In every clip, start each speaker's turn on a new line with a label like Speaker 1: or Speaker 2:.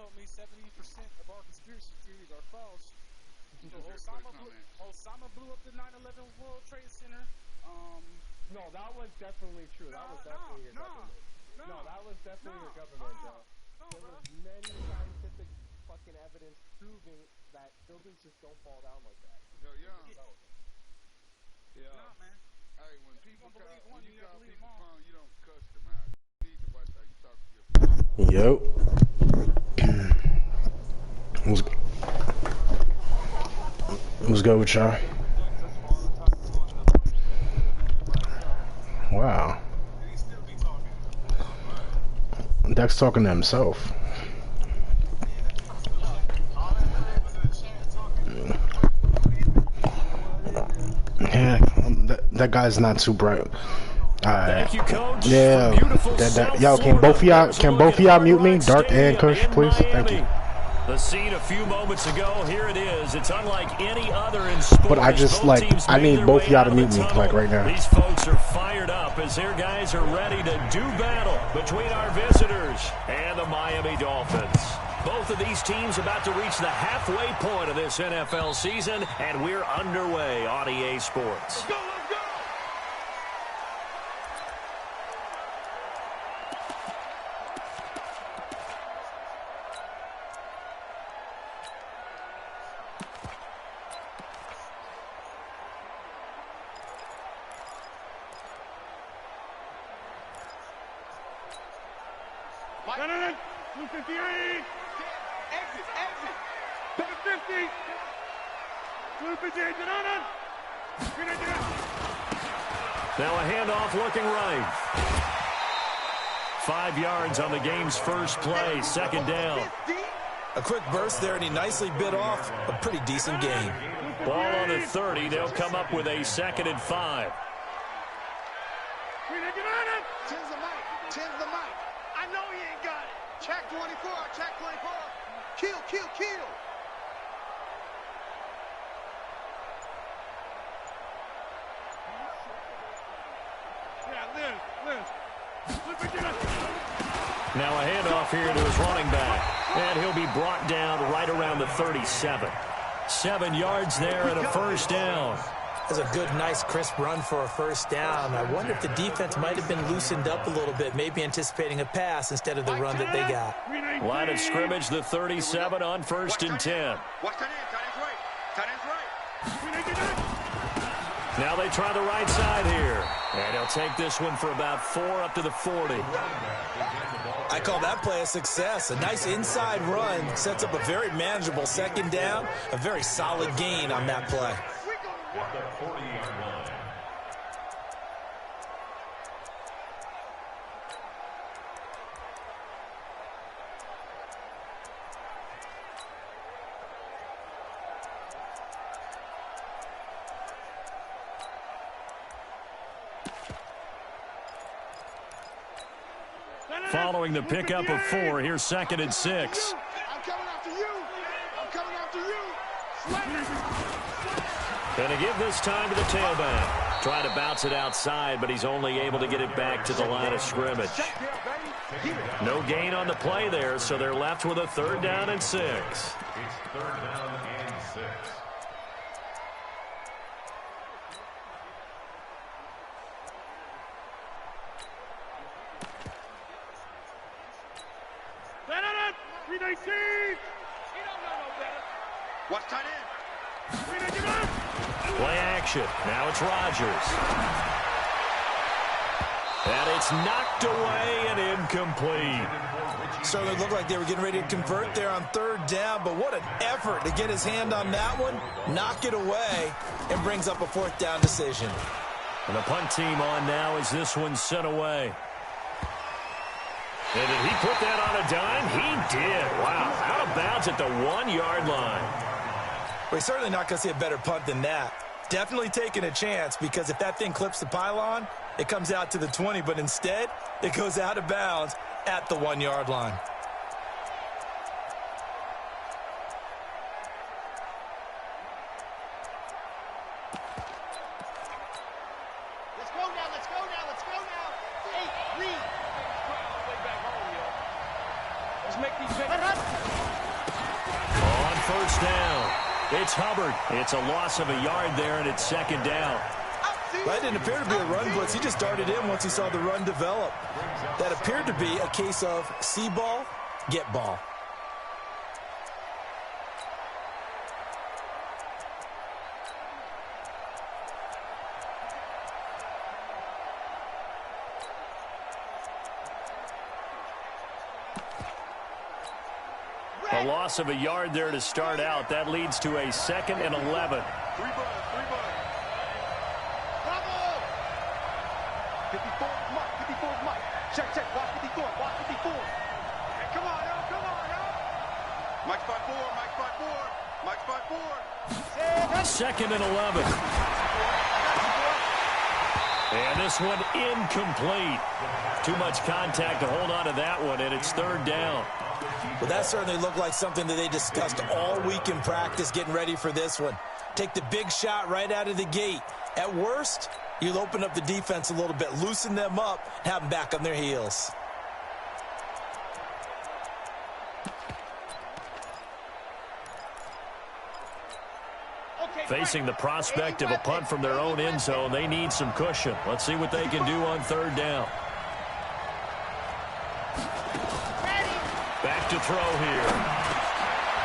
Speaker 1: told me 70% of our conspiracy theories are false. You know, Osama blew up the 9/11 World Trade Center.
Speaker 2: No, that was definitely true. That was definitely your government. No, that was definitely your government, bro. There was many scientific fucking evidence proving that buildings just don't fall down like that.
Speaker 3: Yeah.
Speaker 1: Nah, man.
Speaker 3: Hey, when you call people clown, you don't cuss them out. You need to watch how you talk to your
Speaker 4: Yo. What's good with y'all? Wow. Dex talking to himself. Yeah, that guy's not too bright.
Speaker 5: Thank you, Coach.
Speaker 4: Yeah. Yo, can both of y'all mute me? Dark and Kush, please. Thank you.
Speaker 5: The scene a few moments ago, here it is. It's unlike any other in sport.
Speaker 4: But I just I need both of y'all to mute me like right now.
Speaker 5: These folks are fired up as their guys are ready to do battle between our visitors and the Miami Dolphins. Both of these teams about to reach the halfway point of this NFL season, and we're underway on EA Sports.
Speaker 3: Let's go!
Speaker 5: Now a handoff looking right. 5 yards on the game's first play, second down.
Speaker 6: A quick burst there, and he nicely bit off a pretty decent gain.
Speaker 5: Ball on the 30. They'll come up with a 2nd and 5.
Speaker 7: Tens the mic. I know he ain't got it. Check 24. Check 24. Kill.
Speaker 5: Now a handoff here to his running back. And he'll be brought down right around the 37. 7 yards there and a first down.
Speaker 6: That's a good, nice, crisp run for a first down. I wonder if the defense might have been loosened up a little bit, maybe anticipating a pass instead of the run that they got.
Speaker 5: Line of scrimmage, the 37 on 1st and 10. Now they try the right side here. And he'll take this one for about 4 up to the 40.
Speaker 6: I call that play a success. A nice inside run sets up a very manageable 2nd down. A very solid gain on that play.
Speaker 5: Following the pickup of 4, here's 2nd and 6.
Speaker 7: I'm coming after you.
Speaker 5: Gonna give this time to the tailback. Trying to bounce it outside, but he's only able to get it back to the line of scrimmage. No gain on the play there, so they're left with a 3rd down and 6.
Speaker 3: It's 3rd down and 6.
Speaker 7: Watch tight end.
Speaker 5: Play action. Now it's Rodgers. And it's knocked away and incomplete.
Speaker 6: Certainly looked like they were getting ready to convert there on 3rd down, but what an effort to get his hand on that one, knock it away, and brings up a 4th down decision.
Speaker 5: And the punt team on now as this one's sent away. And did he put that on a dime? He did. Wow. Out of bounds at the 1-yard line.
Speaker 6: We're certainly not going to see a better punt than that. Definitely taking a chance, because if that thing clips the pylon, it comes out to the 20, but instead, it goes out of bounds at the 1-yard line.
Speaker 7: Let's go now. Hey, Reed.
Speaker 2: make these big...
Speaker 5: On first down, it's Hubbard. It's a loss of a yard there, and it's second down.
Speaker 6: That didn't appear to be a run blitz. He just darted in once he saw the run develop. That appeared to be a case of see ball, get ball.
Speaker 5: A loss of a yard there to start out. That leads to a 2nd and 11.
Speaker 3: Three bugs.
Speaker 7: 54, Mike. 54, Mike. Check. Watch 54. Hey, come on, yo. Mike's 5'4". Mike's 5'4".
Speaker 5: 2nd and 11. And this one incomplete. Too much contact to hold on to that one, and it's 3rd down.
Speaker 6: Well, that certainly looked like something that they discussed all week in practice getting ready for this one. Take the big shot right out of the gate. At worst, you'll open up the defense a little bit, loosen them up, and have them back on their heels.
Speaker 5: Facing the prospect of a punt from their own end zone, they need some cushion. Let's see what they can do on 3rd down. Back to throw here.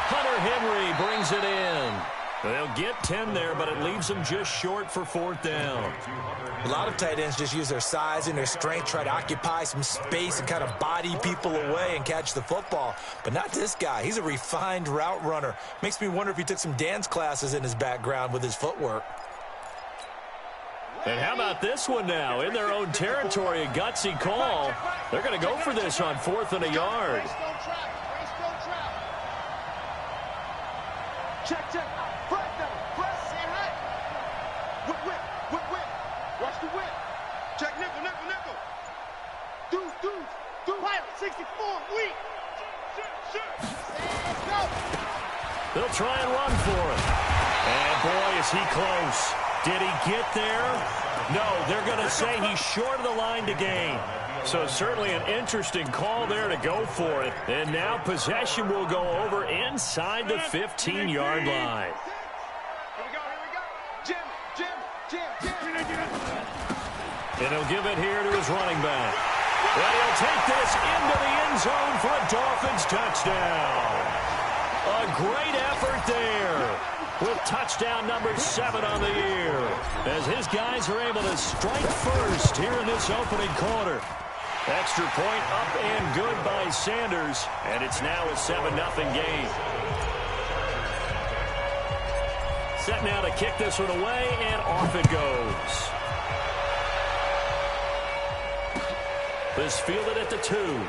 Speaker 5: Hunter Henry brings it in. They'll get 10 there, but it leaves them just short for 4th down.
Speaker 6: A lot of tight ends just use their size and their strength, try to occupy some space and kind of body people away and catch the football. But not this guy. He's a refined route runner. Makes me wonder if he took some dance classes in his background with his footwork.
Speaker 5: And how about this one now? In their own territory, a gutsy call. They're going to go for this on 4th and a yard.
Speaker 7: Check. Press. Say hi. Whip. Watch the whip. Check nickel. Dude. Pilot, 64, weak. Let's go.
Speaker 5: They'll try and run for it. And boy, is he close. Did he get there? No, they're going to say he's short of the line to gain. So certainly an interesting call there to go for it. And now possession will go over inside the 15-yard line.
Speaker 7: Here we go. Jim.
Speaker 5: And he'll give it here to his running back. And he'll take this into the end zone for a Dolphins touchdown. A great effort there, with touchdown number 7 on the year, as his guys are able to strike first here in this opening quarter. Extra point up and good by Sanders, and it's now a 7-0 game. Set now to kick this one away, and off it goes. This fielded at the 2. And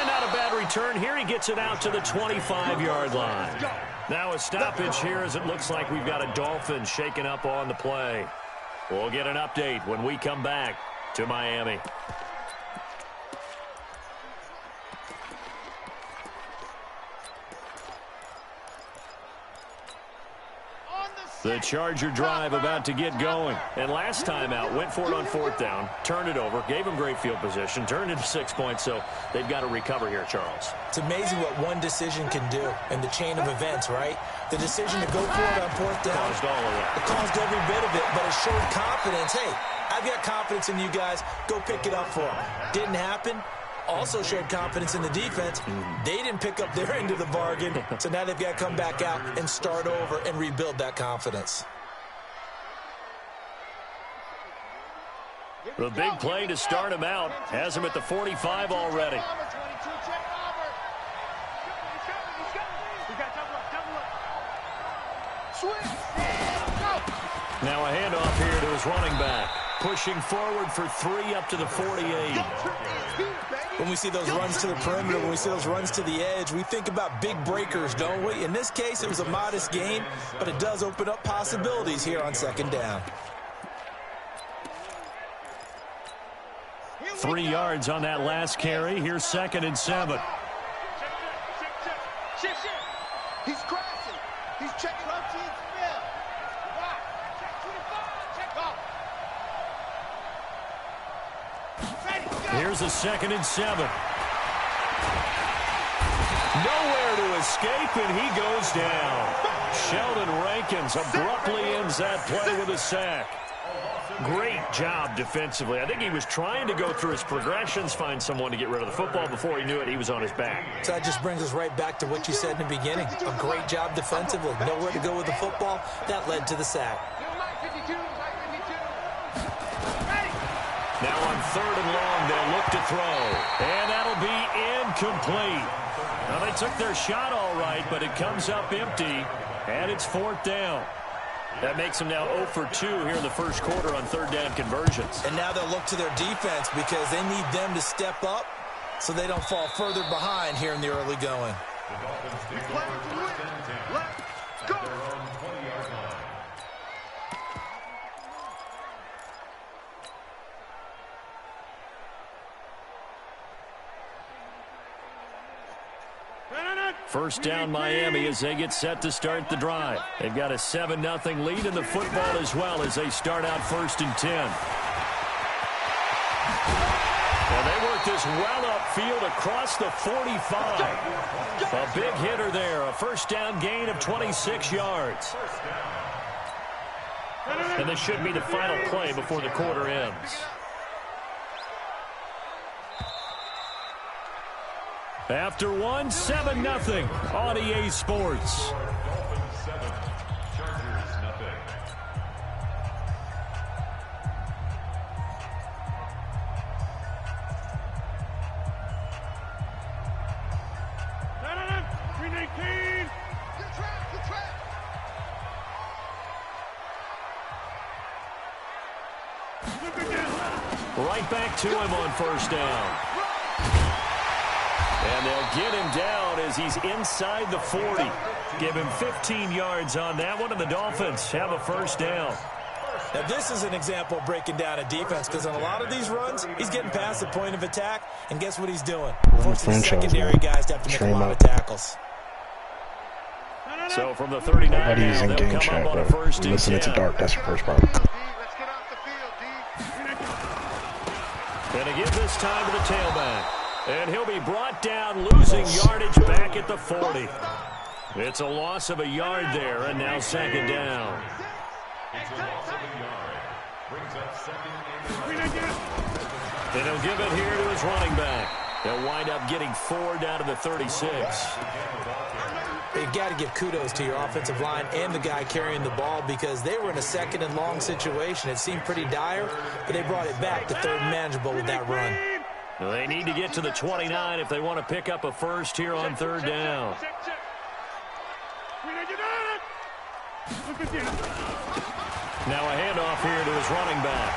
Speaker 5: not a bad return here. He gets it out to the 25-yard line. Now a stoppage here, as it looks like we've got a Dolphin shaking up on the play. We'll get an update when we come back to Miami. The Charger drive about to get going. And last time out, went for it on 4th down, turned it over, gave them great field position, turned it 6 points, so they've got to recover here, Charles.
Speaker 6: It's amazing what one decision can do in the chain of events, right? The decision to go for it on 4th down.
Speaker 5: Caused all of that.
Speaker 6: It caused every bit of it, but it showed confidence. Hey, I've got confidence in you guys. Go pick it up for them. Didn't happen. Also showed confidence in the defense. They didn't pick up their end of the bargain, so now they've got to come back out and start over and rebuild that confidence.
Speaker 5: The big play to start him out has him at the 45 already. Now a handoff here to his running back. Pushing forward for 3 up to the 48.
Speaker 6: When we see those runs to the perimeter, when we see those runs to the edge, we think about big breakers, don't we? In this case, it was a modest game, but it does open up possibilities here on 2nd down.
Speaker 5: 3 yards on that last carry. Here's 2nd and 7.
Speaker 7: He's crashing. He's checking up to his field. Check 25. Check off.
Speaker 5: Here's a 2nd and 7. Nowhere to escape, and he goes down. Sheldon Rankins abruptly ends that play with a sack. Great job defensively. I think he was trying to go through his progressions, find someone to get rid of the football. Before he knew it, he was on his back.
Speaker 6: So that just brings us right back to what you said in the beginning. A great job defensively. Nowhere to go with the football. That led to the sack.
Speaker 5: Now on 3rd and long, they'll look to throw. And that'll be incomplete. Now they took their shot all right, but it comes up empty. And it's 4th down. That makes them now 0 for 2 here in the first quarter on 3rd down conversions.
Speaker 6: And now they'll look to their defense because they need them to step up so they don't fall further behind here in the early going.
Speaker 7: Let's go.
Speaker 5: First down Miami as they get set to start the drive. They've got a 7-0 lead in the football as well as they start out 1st and 10. And they work this well upfield across the 45. A big hitter there, a first down gain of 26 yards. And this should be the final play before the quarter ends. After one, 7-0 on EA Sports. Right back to him on first down. And they'll get him down as he's inside the 40. Give him 15 yards on that one, and the Dolphins have a first down.
Speaker 6: Now, this is an example of breaking down a defense because on a lot of these runs, he's getting past the point of attack, and guess what he's doing? Forcing the secondary guys to have to make a lot of tackles.
Speaker 5: So from the 39
Speaker 4: Nobody's in
Speaker 5: now,
Speaker 4: game
Speaker 5: they'll come
Speaker 4: chat,
Speaker 5: up on
Speaker 4: bro.
Speaker 5: a first and
Speaker 4: Listening
Speaker 5: 10.
Speaker 4: to Dark, that's your first problem.
Speaker 7: Let's get off the field, D.
Speaker 5: And to give this time to the tailback. And he'll be brought down, losing yardage back at the 40. It's a loss of a yard there, and now 2nd down. And he'll give it here to his running back. They'll wind up getting 4 down to the 36.
Speaker 6: You've got to give kudos to your offensive line and the guy carrying the ball because they were in a 2nd and long situation. It seemed pretty dire, but they brought it back to 3rd and manageable with that run.
Speaker 5: Well, they need to get to the 29 if they want to pick up a first here on 3rd down. Now a handoff here to his running back.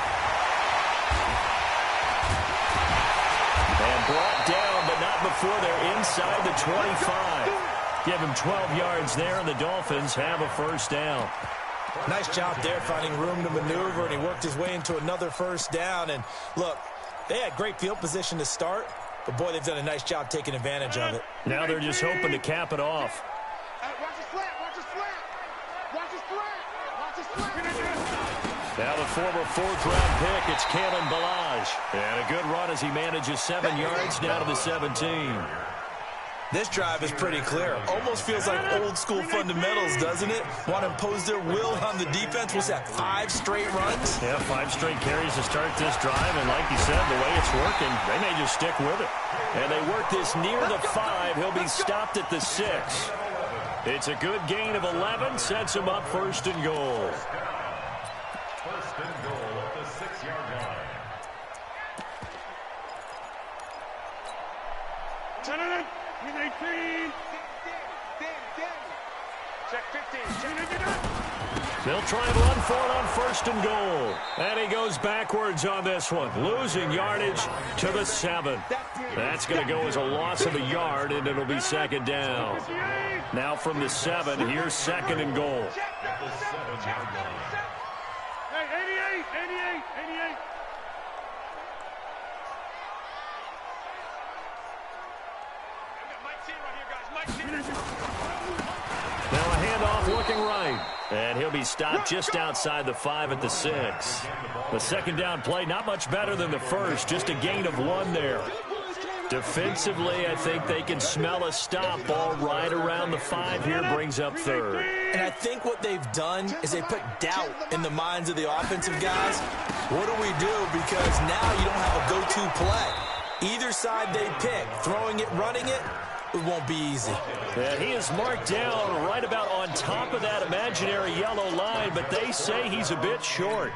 Speaker 5: And brought down, but not before they're inside the 25. Give him 12 yards there, and the Dolphins have a first down.
Speaker 6: Nice job there finding room to maneuver, and he worked his way into another first down. And look, they had great field position to start, but boy, they've done a nice job taking advantage of it.
Speaker 5: Now they're just hoping to cap it off.
Speaker 7: Watch his flat, watch his flat. Watch his flat, watch his flat.
Speaker 5: Now the former 4th-round pick, it's Kalen Ballage. And a good run as he manages 7 yards down to the 17.
Speaker 6: This drive is pretty clear. Almost feels like old-school fundamentals, doesn't it? Want to impose their will on the defense. Was that 5 straight runs?
Speaker 5: Yeah, 5 straight carries to start this drive. And like you said, the way it's working, they may just stick with it. And they work this near the 5. He'll be stopped at the 6. It's a good gain of 11. Sets him up 1st and goal.
Speaker 8: First and goal at the 6-yard line.
Speaker 7: Check 15.
Speaker 5: They'll try and run for it on 1st and goal. And he goes backwards on this one, losing yardage to the 7. That's going to go as a loss of a yard, and it'll be 2nd down. Now from the 7, here's 2nd and goal.
Speaker 1: Hey, 88.
Speaker 5: Now a handoff looking right. And he'll be stopped just outside the 5 at the 6. The 2nd down play, not much better than the first, just a gain of 1 there. Defensively, I think they can smell a stop. Ball right around the 5 here, brings up third.
Speaker 6: And I think what they've done is they put doubt in the minds of the offensive guys. What do we do? Because now you don't have a go-to play. Either side they pick, throwing it, running it, it won't be easy.
Speaker 5: And he is marked down right about on top of that imaginary yellow line, but they say he's a bit short.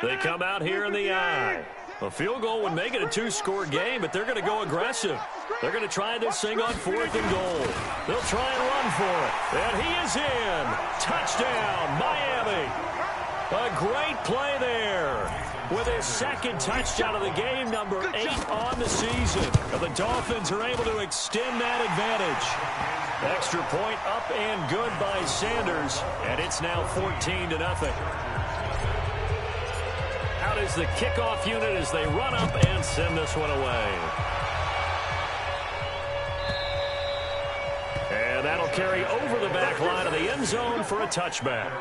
Speaker 5: They come out here in the eye. A field goal would make it a 2-score game, but they're going to go aggressive. They're going to try this thing on 4th and goal. They'll try and run for it. And he is in. Touchdown, Miami. A great play there. With his second touchdown of the game, number 8 on the season. And the Dolphins are able to extend that advantage. Extra point up and good by Sanders. And it's now 14-0. Out is the kickoff unit as they run up and send this one away. And that'll carry over the back line of the end zone for a touchback.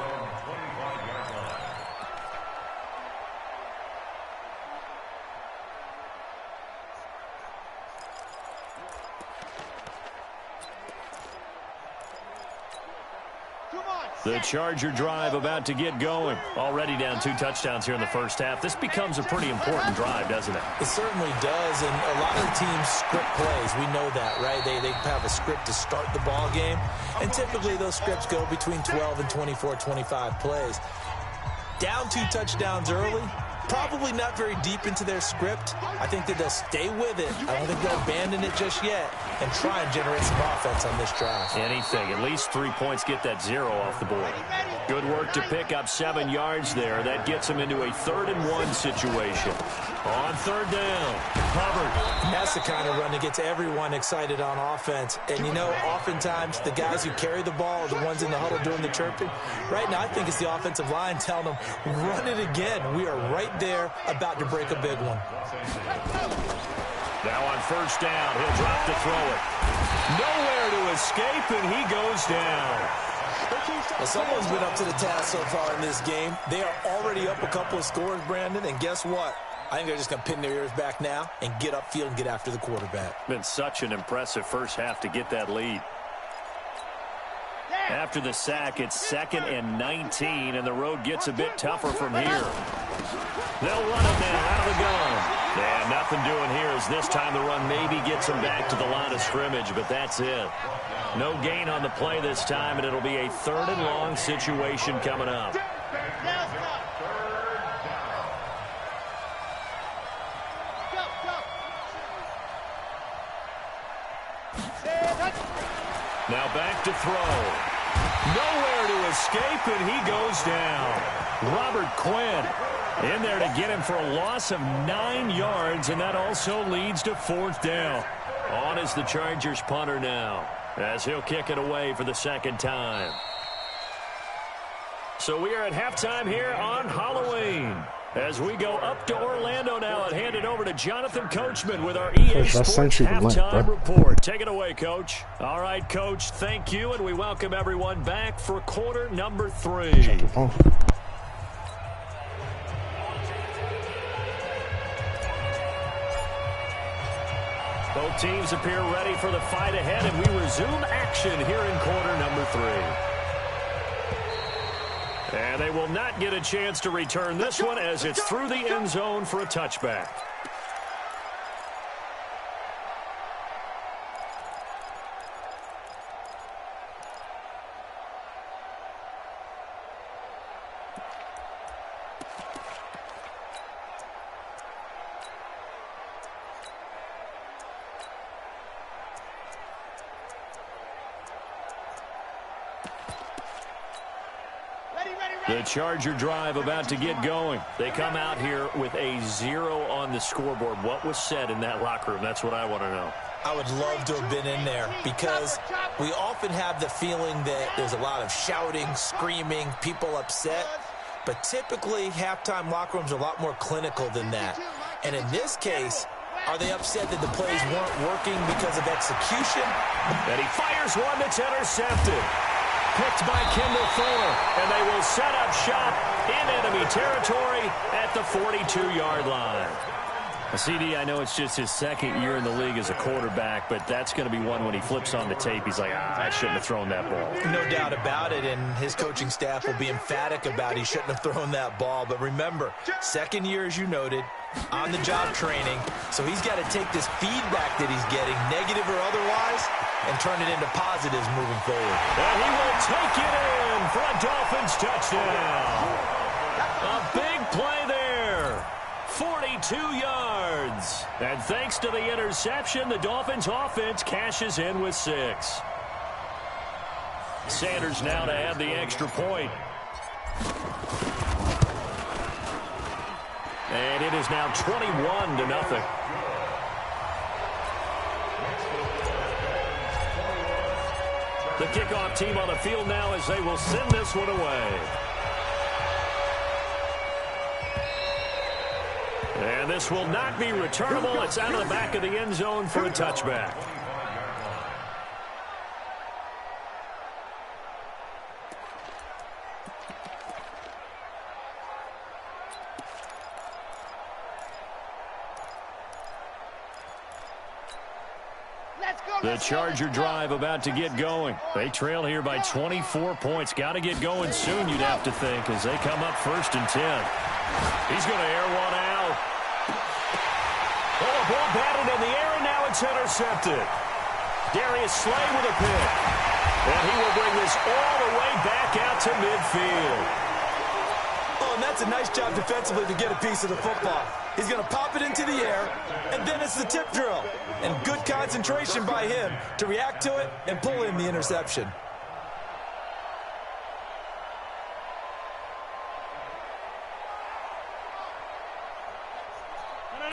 Speaker 5: The Charger drive about to get going. Already down 2 touchdowns here in the first half. This becomes a pretty important drive, doesn't it?
Speaker 6: It certainly does, and a lot of the teams script plays. We know that, right? They have a script to start the ball game, and typically those scripts go between 12 and 24, 25 plays. Down 2 touchdowns early, probably not very deep into their script. I think that they'll stay with it. I don't think they'll abandon it just yet and try and generate some offense on this drive.
Speaker 5: Anything. At least 3 points, get that 0 off the board. Good work to pick up 7 yards there. That gets them into a 3rd and 1 situation. On 3rd down, Hubbard.
Speaker 6: And that's the kind of run that gets everyone excited on offense. And, you know, oftentimes the guys who carry the ball are the ones in the huddle doing the chirping. Right now, I think it's the offensive line telling them, run it again. We are right there about to break a big one.
Speaker 5: Now on 1st down, he'll drop to throw it. Nowhere to escape, and he goes down.
Speaker 6: Well, someone's been up to the task so far in this game. They are already up a couple of scores, Brandon, and guess what? I think they're just going to pin their ears back now and get upfield and get after the quarterback.
Speaker 5: Been such an impressive first half to get that lead. After the sack, it's 2nd and 19, and the road gets a bit tougher from here. They'll run it now out of the gun. And nothing doing here as this time the run maybe gets them back to the line of scrimmage, but that's it. No gain on the play this time, and it'll be a 3rd and long situation coming up. Now back to throw. Nowhere to escape, and he goes down. Robert Quinn in there to get him for a loss of 9 yards, and that also leads to 4th down. On is the Chargers punter now, as he'll kick it away for the 2nd time. So we are at halftime here on Halloween. As we go up to Orlando now and hand it over to Jonathan Coachman with our EA Sports halftime report. Take it away, Coach. All right, Coach, thank you, and we welcome everyone back for quarter number 3. Both teams appear ready for the fight ahead, and we resume action here in quarter number 3. And they will not get a chance to return this one as it's through the end zone for a touchback. The Charger drive about to get going. They come out here with a 0 on the scoreboard. What was said in that locker room? That's what I want to know.
Speaker 6: I would love to have been in there because we often have the feeling that there's a lot of shouting, screaming, people upset. But typically, halftime locker rooms are a lot more clinical than that. And in this case, are they upset that the plays weren't working because of execution?
Speaker 5: And he fires one that's intercepted. picked by Kendall Fuller, and they will set up shop in enemy territory at the 42-yard line. CD, I know it's just his second year in the league as a quarterback, but that's going to be one when he flips on the tape. He's like, I shouldn't have thrown that ball.
Speaker 6: No doubt about it, and his coaching staff will be emphatic about he shouldn't have thrown that ball. But remember, second year, as you noted, on-the-job training, so he's got to take this feedback that he's getting, negative or otherwise, and turn it into positives moving forward.
Speaker 5: And he will take it in for a Dolphins touchdown. A big play there. 42 yards. And thanks to the interception, the Dolphins offense cashes in with 6. Sanders now to add the extra point. And it is now 21-0. The kickoff team on the field now as they will send this one away. And this will not be returnable. It's out of the back of the end zone for a touchback. The Charger drive about to get going. They trail here by 24 points. Got to get going soon, you'd have to think, as they come up 1st and 10. He's going to air one out. Oh, a ball batted in the air, and now it's intercepted. Darius Slay with a pick. And he will bring this all the way back out to midfield.
Speaker 6: Oh, and that's a nice job defensively to get a piece of the football. He's going to pop it into the air, and then it's the tip drill. And good concentration by him to react to it and pull in the interception.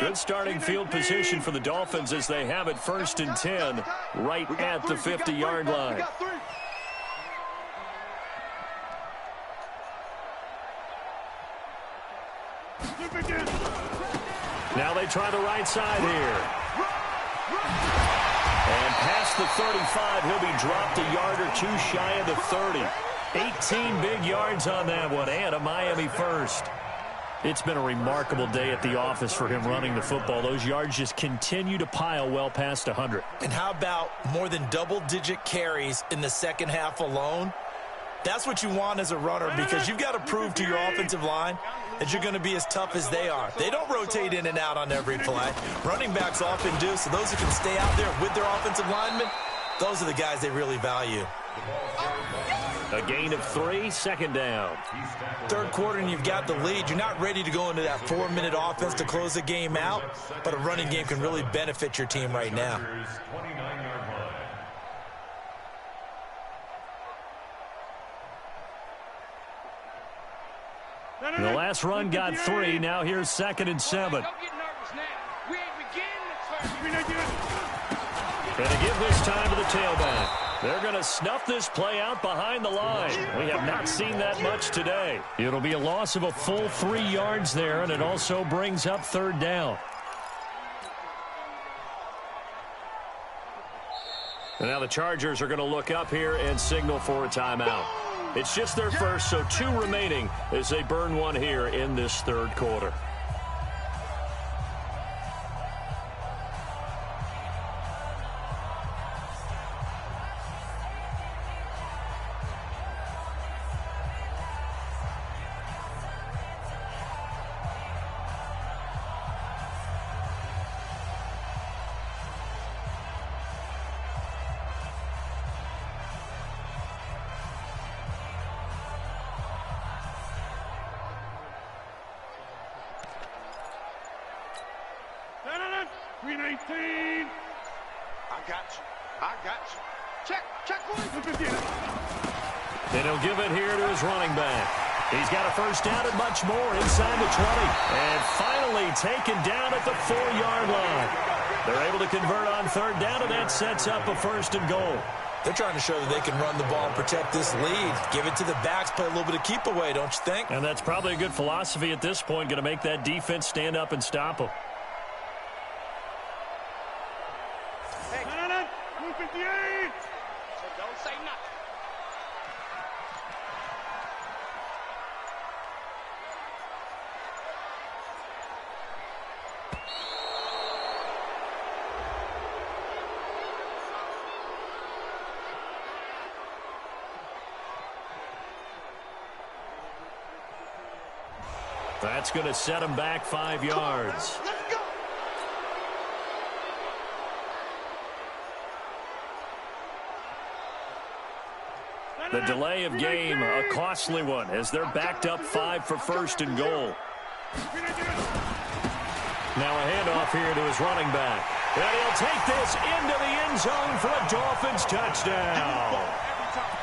Speaker 5: Good starting field position for the Dolphins as they have it 1st and 10 right at the 50-yard line. Now they try the right side here. And past the 35, he'll be dropped a yard or two shy of the 30. 18 big yards on that one, and a Miami first. It's been a remarkable day at the office for him running the football. Those yards just continue to pile well past 100.
Speaker 6: And how about more than double-digit carries in the second half alone? That's what you want as a runner, because you've got to prove to your offensive line that you're going to be as tough as they are. They don't rotate in and out on every play. Running backs often do, so those who can stay out there with their offensive linemen, those are the guys they really value.
Speaker 5: A gain of 3, 2nd down.
Speaker 6: Third quarter and you've got the lead. You're not ready to go into that 4-minute offense to close the game out, but a running game can really benefit your team right now.
Speaker 5: The last run got 3. Now here's 2nd and 7.
Speaker 1: Don't get nervous now. We ain't beginning.
Speaker 5: And to give this time to the tailback. They're going to snuff this play out behind the line. We have not seen that much today. It'll be a loss of a full 3 yards there, and it also brings up 3rd down. And now the Chargers are going to look up here and signal for a timeout. It's just their first, so 2 remaining as they burn one here in this 3rd quarter. And he'll give it here to his running back. He's got a first down and much more inside the 20. And finally taken down at the 4-yard line. They're able to convert on 3rd down, and that sets up a 1st and goal.
Speaker 6: They're trying to show that they can run the ball and protect this lead. Give it to the backs, play a little bit of keep away, don't you think?
Speaker 5: And that's probably a good philosophy at this point, going to make that defense stand up and stop them. That's going to set him back 5 yards.
Speaker 7: Let's go.
Speaker 5: The delay of game, a costly one, as they're backed up 5 for first and goal. Now a handoff here to his running back. And he'll take this into the end zone for a Dolphins touchdown.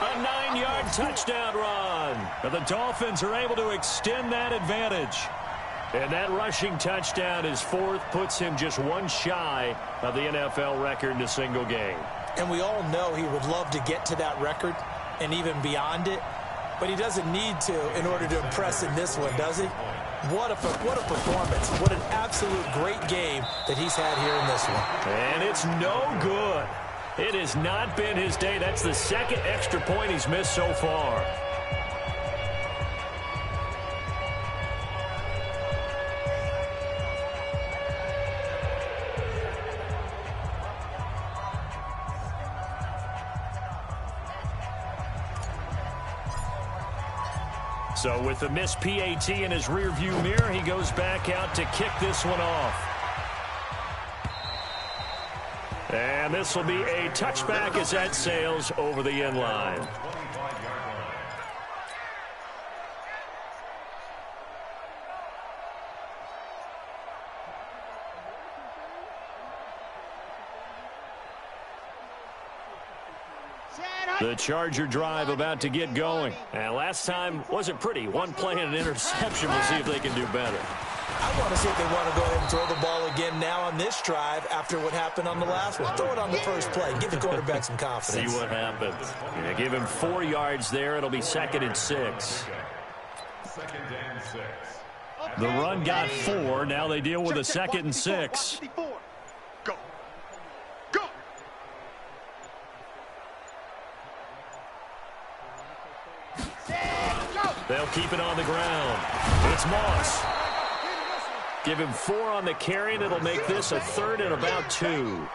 Speaker 5: A 9-yard touchdown run. And the Dolphins are able to extend that advantage. And that rushing touchdown, his 4th, puts him just 1 shy of the NFL record in a single game.
Speaker 6: And we all know he would love to get to that record and even beyond it, but he doesn't need to in order to impress in this one, does he? What a performance. What an absolute great game that he's had here in this one.
Speaker 5: And it's no good. It has not been his day. That's the 2nd extra point he's missed so far. So with the missed PAT in his rearview mirror, he goes back out to kick this one off. And this will be a touchback as that sails over the end line. The Charger drive about to get going. And last time wasn't pretty. 1 play and an interception. We'll see if they can do better.
Speaker 6: I want to see if they want to go ahead and throw the ball again now on this drive after what happened on the last one. Throw it on the first play. Give the quarterback some confidence.
Speaker 5: See what happens. Yeah, give him 4 yards there. It'll be 2nd and 6.
Speaker 8: 2nd and 6.
Speaker 5: The run got 4. Now they deal with a 2nd and 6.
Speaker 7: Go. Go.
Speaker 5: They'll keep it on the ground. It's Moss. Give him 4 on the carry, and it'll make this a 3rd and about 2.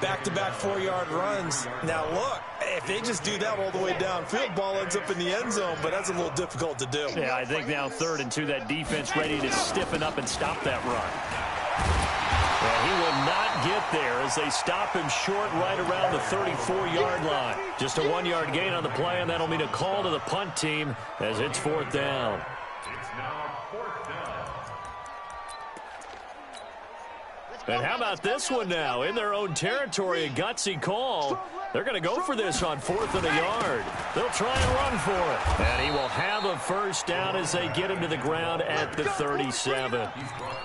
Speaker 6: Back-to-back 4-yard runs. Now, look, if they just do that all the way downfield, ball ends up in the end zone, but that's a little difficult to do.
Speaker 5: Yeah, I think now 3rd and 2, that defense ready to stiffen up and stop that run. Well, he will not get there as they stop him short right around the 34-yard line. Just a 1-yard gain on the play, and that'll mean a call to the punt team as it's 4th down.
Speaker 8: It's now 4th down.
Speaker 5: And how about this one now? In their own territory, a gutsy call. They're going to go for this on 4th and a yard. They'll try and run for it. And he will have a first down as they get him to the ground at the 37.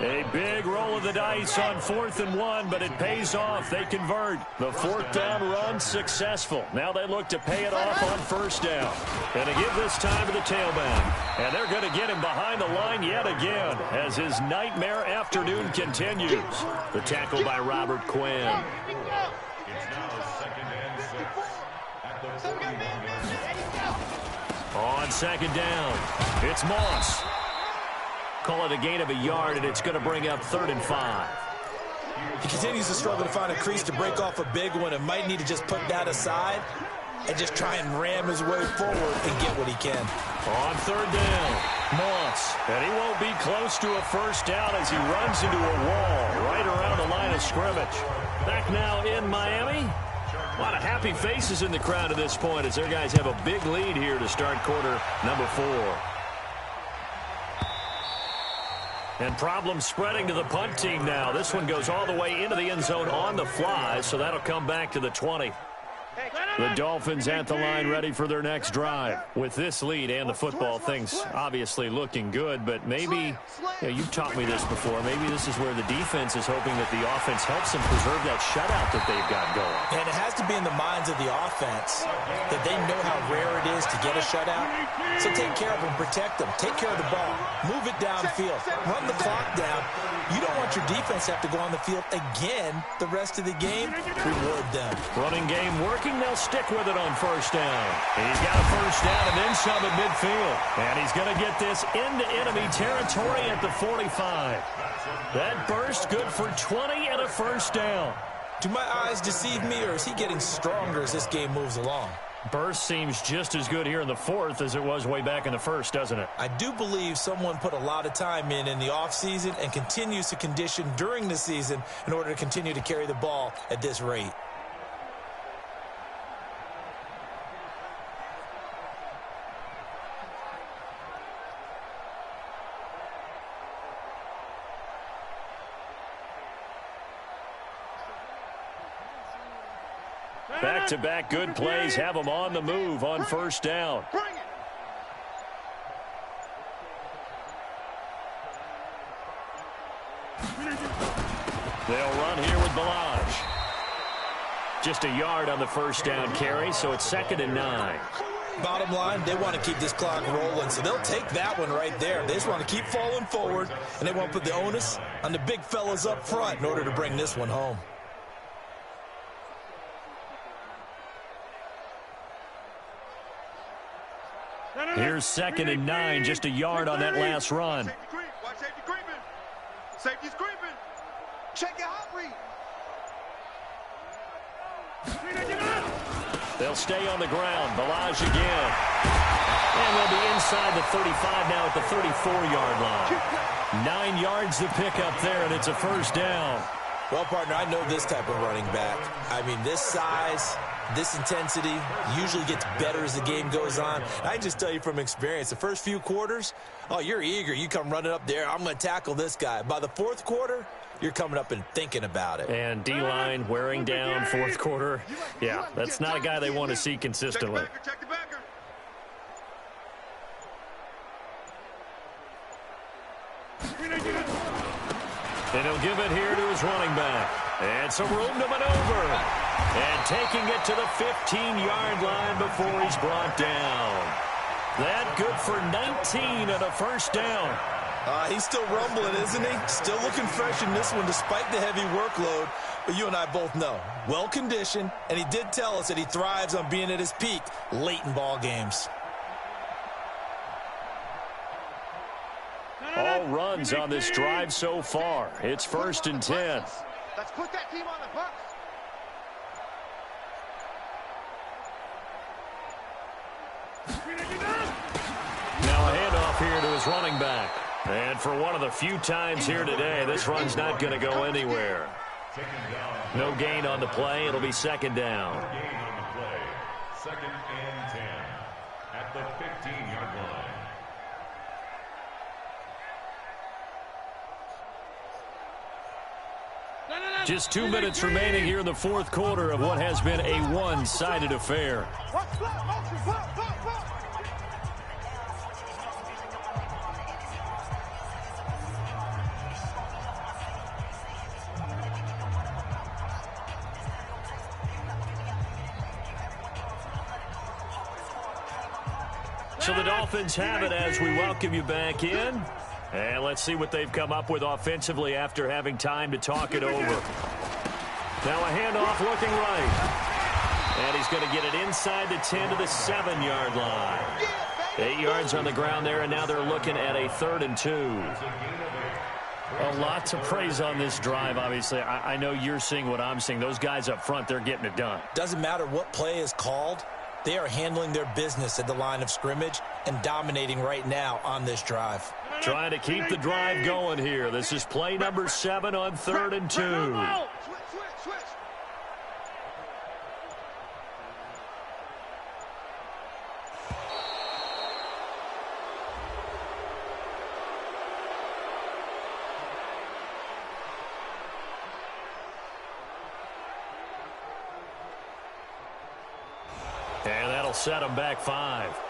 Speaker 5: A big roll of the dice on 4th and 1, but it pays off. They convert. The 4th down run successful. Now they look to pay it off on 1st down. And to give this time to the tailback. And they're going to get him behind the line yet again as his nightmare afternoon continues. The tackle by Robert Quinn.
Speaker 8: It's now 2nd and 6 at the 41-yard line.
Speaker 5: On 2nd down, it's Moss. Call it a gain of a yard, and it's going to bring up 3rd and 5.
Speaker 6: He continues to struggle to find a crease to break off a big one and might need to just put that aside and just try and ram his way forward and get what he can.
Speaker 5: On 3rd down, Moss. And he won't be close to a first down as he runs into a wall right around the line of scrimmage. Back now in Miami. A lot of happy faces in the crowd at this point as their guys have a big lead here to start quarter number 4. And problems spreading to the punt team now. This one goes all the way into the end zone on the fly, so that'll come back to the 20. The Dolphins at the line ready for their next drive. With this lead and the football, things obviously looking good, but maybe, you've taught me this before, maybe this is where the defense is hoping that the offense helps them preserve that shutout that they've got going.
Speaker 6: And it has to be in the minds of the offense that they know how rare it is to get a shutout. So take care of them, protect them, take care of the ball, move it downfield, run the clock down. You don't want your defense to have to go on the field again the rest of the game. Reward them.
Speaker 5: Running game working. They'll stick with it on 1st down. He's got a first down and then some at midfield. And he's going to get this into enemy territory at the 45. That burst good for 20 and a first down.
Speaker 6: Do my eyes deceive me, or is he getting stronger as this game moves along?
Speaker 5: Burst seems just as good here in the fourth as it was way back in the first, doesn't it?
Speaker 6: I do believe someone put a lot of time in the offseason and continues to condition during the season in order to continue to carry the ball at this rate.
Speaker 5: Back-to-back good plays have them on the move on first down. They'll run here with Balaj. Just a yard on the first down carry, so it's 2nd and 9.
Speaker 6: Bottom line, they want to keep this clock rolling, so they'll take that one right there. They just want to keep falling forward, and they want to put the onus on the big fellas up front in order to bring this one home.
Speaker 5: Here's 2nd and 9, just a yard on that last run.
Speaker 7: Watch safety creeping. Safety's creeping. Check your hot read.
Speaker 5: They'll stay on the ground. Balaj again. And they'll be inside the 35 now at the 34-yard line. 9 yards to pick up there, and it's a first down.
Speaker 6: Well, partner, I know this type of running back. I mean, this size, this intensity usually gets better as the game goes on. I can just tell you from experience, the first few quarters, oh, you're eager. You come running up there, I'm going to tackle this guy. By the fourth quarter, you're coming up and thinking about it.
Speaker 5: And D-line wearing down fourth quarter. Yeah, that's not a guy they want to see consistently.
Speaker 7: Check the backer.
Speaker 5: And he'll give it here to his running back. And some room to maneuver. And taking it to the 15-yard line before he's brought down. That good for 19 and a first down.
Speaker 6: He's still rumbling, isn't he? Still looking fresh in this one despite the heavy workload. But you and I both know, well-conditioned, and he did tell us that he thrives on being at his peak late in ball games.
Speaker 5: All runs on this drive so far. It's 1st and 10.
Speaker 7: Let's put that team on the bus.
Speaker 5: Now a handoff here to his running back. And for one of the few times here today, this run's not going to go anywhere. No gain on the play. It'll be 2nd down.
Speaker 8: No gain on the play. 2nd and 10 at the 15-yard line.
Speaker 5: Just 2 minutes remaining here in the fourth quarter of what has been a one-sided affair. So the Dolphins have it as we welcome you back in. And let's see what they've come up with offensively after having time to talk it over. Now a handoff looking right. And he's going to get it inside the 10 to the 7-yard line. 8 yards on the ground there, and now they're looking at a 3rd and 2. A lot to praise on this drive, obviously. I know you're seeing what I'm seeing. Those guys up front, they're getting it done.
Speaker 6: Doesn't matter what play is called. They are handling their business at the line of scrimmage and dominating right now on this drive.
Speaker 5: Trying to keep the drive going here. This is play number 7 on 3rd and 2.
Speaker 7: Switch.
Speaker 5: And that'll set them back 5.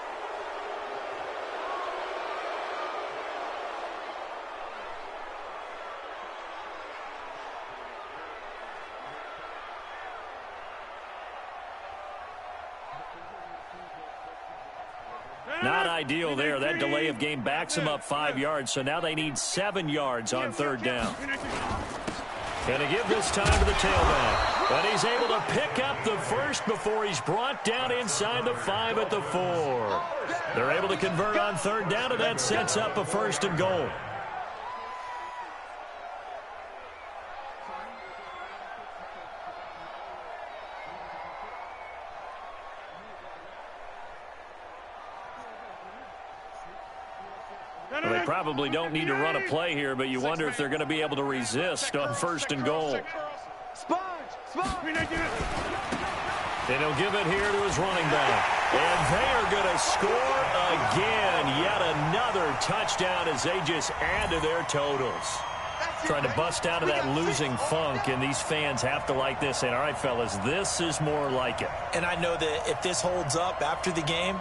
Speaker 5: Not ideal there. That delay of game backs them up 5 yards, so now they need 7 yards on 3rd down. Going to give this time to the tailback. But he's able to pick up the first before he's brought down inside the 5 at the 4. They're able to convert on 3rd down, and that sets up a 1st and goal. Well, they probably don't need to run a play here, but you wonder if they're going to be able to resist on 1st and goal. And he'll give it here to his running back. And they are going to score again. Yet another touchdown as they just add to their totals. Trying to bust out of that losing funk, and these fans have to like this. Saying, all right, fellas, this is more like it.
Speaker 6: And I know that if this holds up after the game,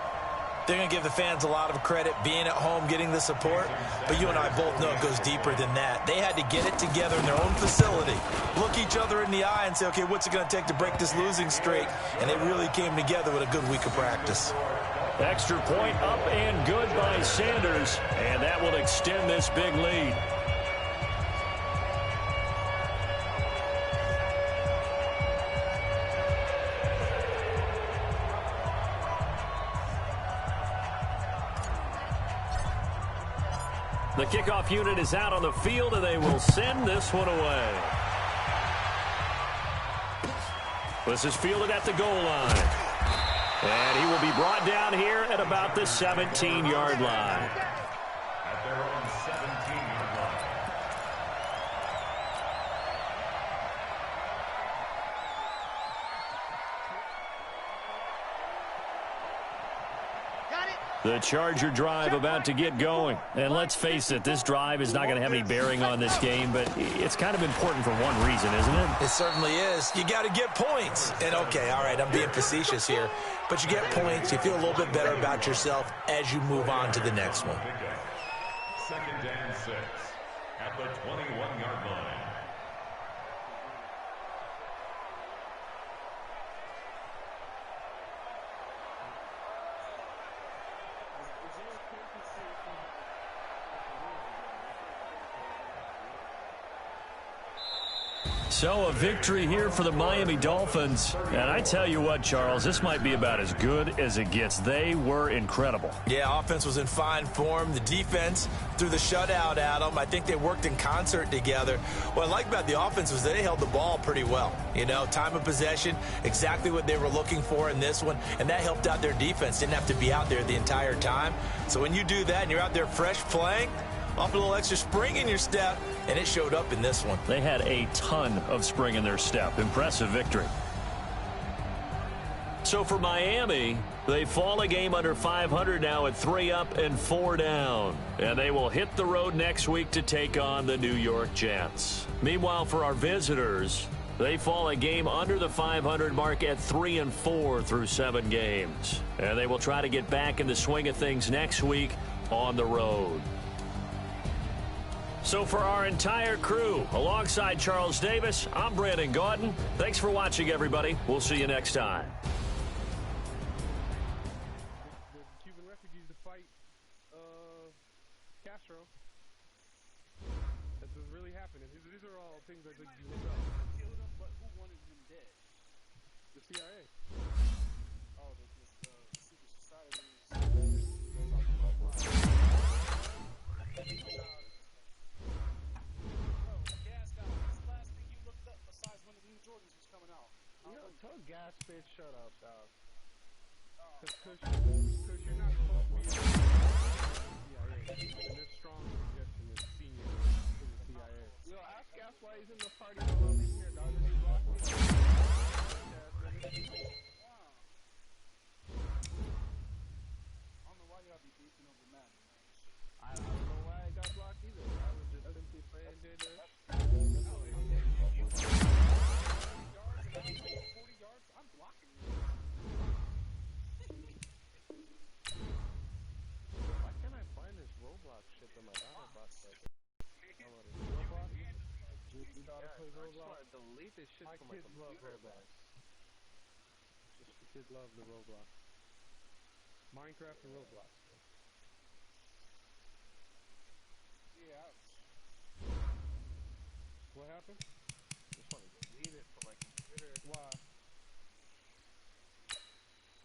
Speaker 6: they're going to give the fans a lot of credit being at home, getting the support. But you and I both know it goes deeper than that. They had to get it together in their own facility, look each other in the eye and say, okay, what's it going to take to break this losing streak? And they really came together with a good week of practice.
Speaker 5: Extra point up and good by Sanders, and that will extend this big lead. The kickoff unit is out on the field, and they will send this one away. This is fielded at the goal line. And he will be brought down here at about the 17-yard line.
Speaker 8: At their own 17-yard line.
Speaker 5: The Charger drive about to get going. And let's face it, this drive is not going to have any bearing on this game, but it's kind of important for one reason, isn't it?
Speaker 6: It certainly is. You got to get points. And, okay, all right, I'm being facetious here. But you get points. You feel a little bit better about yourself as you move on to the next one.
Speaker 8: 2nd and 6 at the 21-yard line.
Speaker 5: So a victory here for the Miami Dolphins. And I tell you what, Charles, this might be about as good as it gets. They were incredible.
Speaker 6: Yeah, offense was in fine form. The defense threw the shutout at them. I think they worked in concert together. What I like about the offense was they held the ball pretty well. You know, time of possession, exactly what they were looking for in this one. And that helped out their defense. Didn't have to be out there the entire time. So when you do that and you're out there fresh playing, off a little extra spring in your step, and it showed up in this one.
Speaker 5: They had a ton of spring in their step. Impressive victory. So for Miami, they fall a game under 500 now at 3 up and 4 down. And they will hit the road next week to take on the New York Jets. Meanwhile, for our visitors, they fall a game under the 500 mark at 3 and 4 through 7 games. And they will try to get back in the swing of things next week on the road. So for our entire crew, alongside Charles Davis, I'm Brandon Gaudin. Thanks for watching, everybody. We'll see you next time.
Speaker 2: The Cuban refugees to fight Castro. That's what really happened. These are all things that you look up.
Speaker 1: Killed him, but who wanted him dead?
Speaker 2: The CIA.
Speaker 1: Oh, the secret society.
Speaker 2: Tell gas bitch shut up, dog. Cause you're not supposed to be CIA. And this strong suggestion is senior to the CIA. Yo, ask Gas why he's in the party while I'm in here, dog. Does he block me?
Speaker 1: Wow. I don't know why y'all be beefing over Madden, man.
Speaker 2: I don't know why I got blocked either. I was just simply playing dead.
Speaker 1: I'm blocking you.
Speaker 2: Why can't I find this Roblox shit that my daughter bought? Roblox? Your daughter plays Roblox? I just want to delete this shit from my computer. My kids love Roblox. Just the kids love the Roblox. Minecraft and Roblox.
Speaker 1: Yeah.
Speaker 2: What happened? Just want to delete it from my computer. Why?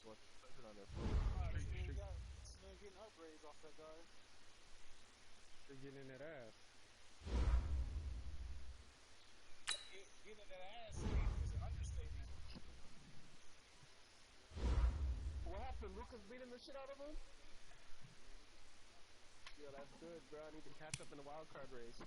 Speaker 2: What's it on their phone?
Speaker 1: This man getting upgrades off that guy.
Speaker 2: They're getting in that ass.
Speaker 1: Getting in that ass is an understatement.
Speaker 2: What happened? Lucas beating the shit out of him? Yo, that's good, bro. I need to catch up in the wild card race.